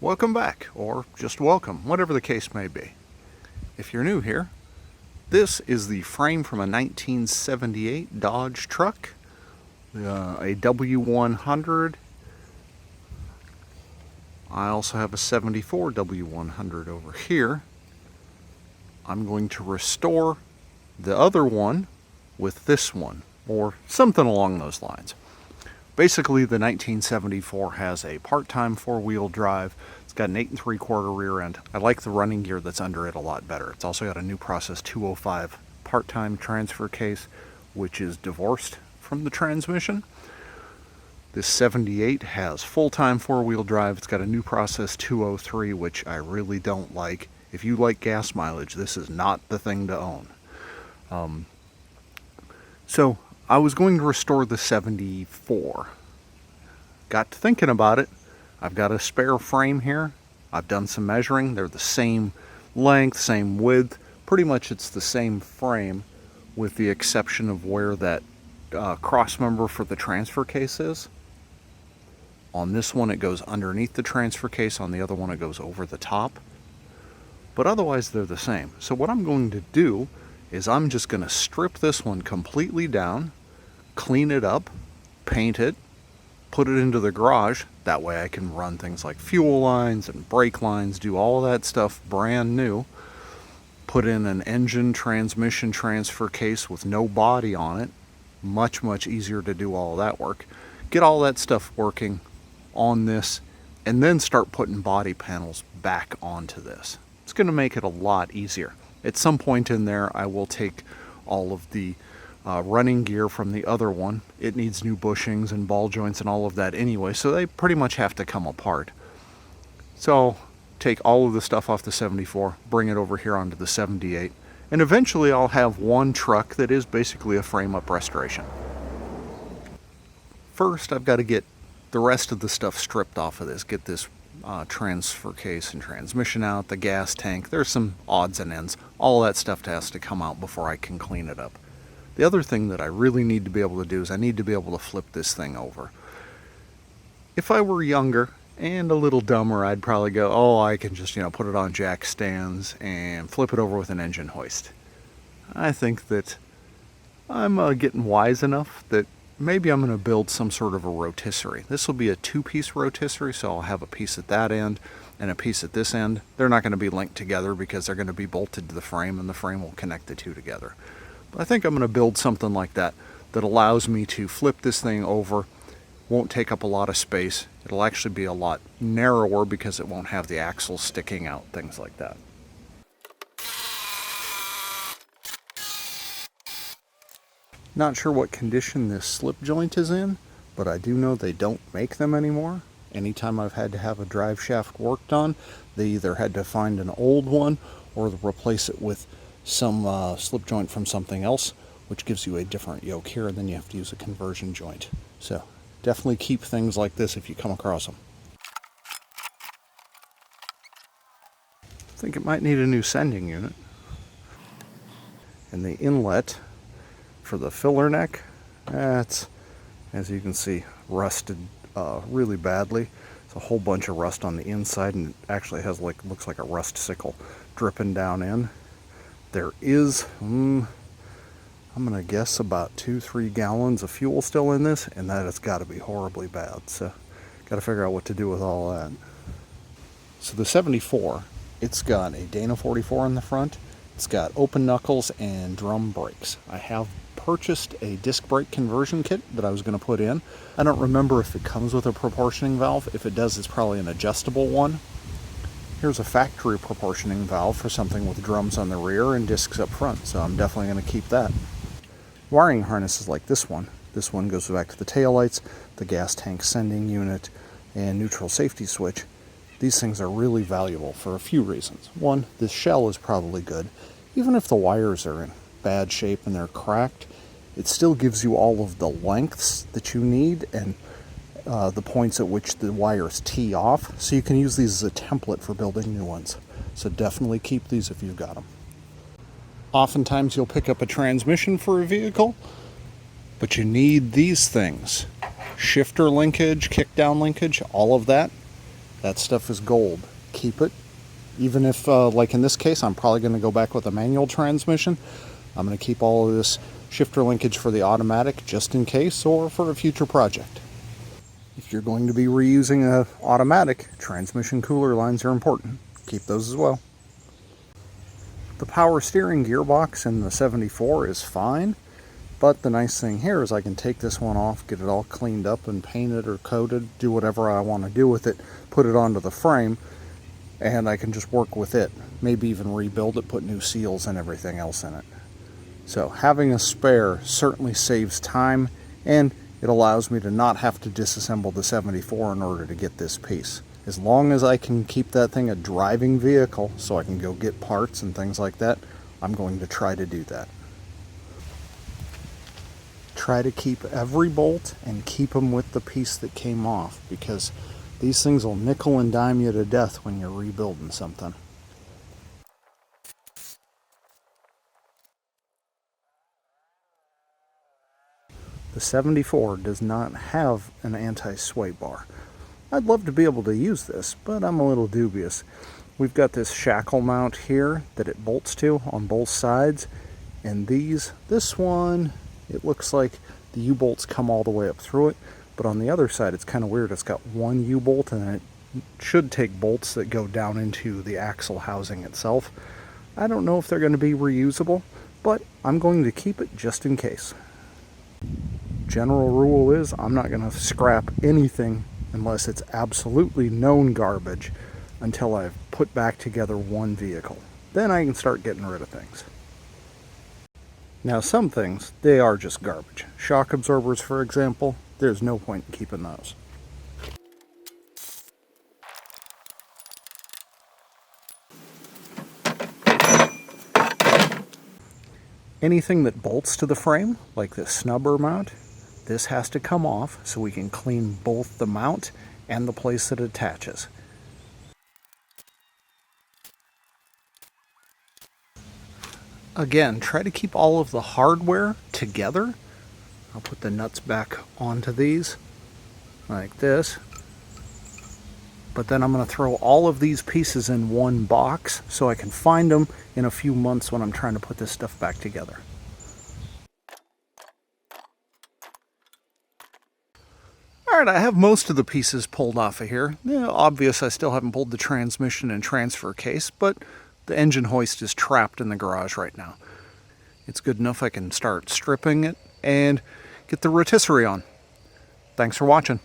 Welcome back, or just welcome, whatever the case may be. If you're new here, this is the frame from a 1978 Dodge truck, a W100. I also have a 74 W100 over here. I'm going to restore the other one with this one, or something along those lines. Basically, the 1974 has a part-time four-wheel drive. It's got an 8 3/4 rear end. I like the running gear that's under it a lot better. It's also got a new process 205 part-time transfer case, which is divorced from the transmission. This 78 has full-time four-wheel drive. It's got a new process 203, which I really don't like. If you like gas mileage, this is not the thing to own. So I was going to restore the 74. Got to thinking about it. I've got a spare frame here. I've done some measuring. They're the same length, same width. Pretty much it's the same frame with the exception of where that cross member for the transfer case is. On this one it goes underneath the transfer case. On the other one it goes over the top. But otherwise they're the same. So what I'm going to do is I'm just going to strip this one completely down, clean it up, paint it, put it into the garage. That way I can run things like fuel lines and brake lines, do all of that stuff brand new. Put in an engine transmission transfer case with no body on it. Much easier to do all of that work. Get all that stuff working on this, and then start putting body panels back onto this. It's going to make it a lot easier. At some point in there, I will take all of the running gear from the other one. It needs new bushings and ball joints and all of that anyway, so they pretty much have to come apart. So I'll take all of the stuff off the 74, bring it over here onto the 78, and eventually I'll have one truck that is basically a frame-up restoration. First, I've got to get the rest of the stuff stripped off of this, get this transfer case and transmission out, the gas tank. There's some odds and ends. All that stuff has to come out before I can clean it up. The other thing that I really need to be able to do is I need to be able to flip this thing over. If I were younger and a little dumber, I'd probably go, oh, I can just, put it on jack stands and flip it over with an engine hoist. I think that I'm getting wise enough that maybe I'm going to build some sort of a rotisserie. This will be a two-piece rotisserie, so I'll have a piece at that end and a piece at this end. They're not going to be linked together because they're going to be bolted to the frame, and the frame will connect the two together. But I think I'm going to build something like that that allows me to flip this thing over. Won't take up a lot of space. It'll actually be a lot narrower because it won't have the axle sticking out, things like that. Not sure what condition this slip joint is in, but I do know they don't make them anymore. Anytime I've had to have a drive shaft worked on, they either had to find an old one or replace it with some slip joint from something else, which gives you a different yoke here, and then you have to use a conversion joint. So definitely keep things like this if you come across them. I think it might need a new sending unit. And the inlet for the filler neck, that's, as you can see, rusted really badly. It's a whole bunch of rust on the inside, and it actually has looks like a rust sickle dripping down in. There is, I'm gonna guess about 2-3 gallons of fuel still in this, and that has got to be horribly bad. So, got to figure out what to do with all that. So the 74, it's got a Dana 44 in the front. It's got open knuckles and drum brakes. I have purchased a disc brake conversion kit that I was going to put in. I don't remember if it comes with a proportioning valve. If it does, it's probably an adjustable one. Here's a factory proportioning valve for something with drums on the rear and discs up front, so I'm definitely going to keep that. Wiring harnesses like this one. This one goes back to the taillights, the gas tank sending unit, and neutral safety switch. These things are really valuable for a few reasons. One, this shell is probably good. Even if the wires are in bad shape and they're cracked, it still gives you all of the lengths that you need and the points at which the wires tee off, so you can use these as a template for building new ones. So definitely keep these if you've got them. Oftentimes you'll pick up a transmission for a vehicle, but you need these things. Shifter linkage, kickdown linkage, all of that. That stuff is gold. Keep it. Even if, like in this case, I'm probably going to go back with a manual transmission. I'm going to keep all of this shifter linkage for the automatic just in case or for a future project. If you're going to be reusing an automatic, transmission cooler lines are important. Keep those as well. The power steering gearbox in the 74 is fine, but the nice thing here is I can take this one off, get it all cleaned up and painted or coated, do whatever I want to do with it, put it onto the frame, and I can just work with it. Maybe even rebuild it, put new seals and everything else in it. So having a spare certainly saves time, and it allows me to not have to disassemble the 74 in order to get this piece. As long as I can keep that thing a driving vehicle so I can go get parts and things like that, I'm going to try to do that. Try to keep every bolt and keep them with the piece that came off, because these things will nickel and dime you to death when you're rebuilding something. The 74 does not have an anti-sway bar. I'd love to be able to use this, but I'm a little dubious. We've got this shackle mount here that it bolts to on both sides, and this one, it looks like the U-bolts come all the way up through it, but on the other side it's kind of weird. It's got one U-bolt, and it should take bolts that go down into the axle housing itself. I don't know if they're going to be reusable, but I'm going to keep it just in case. General rule is I'm not going to scrap anything unless it's absolutely known garbage until I've put back together one vehicle. Then I can start getting rid of things. Now some things, they are just garbage. Shock absorbers, for example, there's no point in keeping those. Anything that bolts to the frame, like this snubber mount, this has to come off so we can clean both the mount and the place that attaches. Again, try to keep all of the hardware together. I'll put the nuts back onto these like this. But then I'm going to throw all of these pieces in one box so I can find them in a few months when I'm trying to put this stuff back together. Alright, I have most of the pieces pulled off of here. Yeah, obvious I still haven't pulled the transmission and transfer case, but the engine hoist is trapped in the garage right now. It's good enough I can start stripping it and get the rotisserie on. Thanks for watching.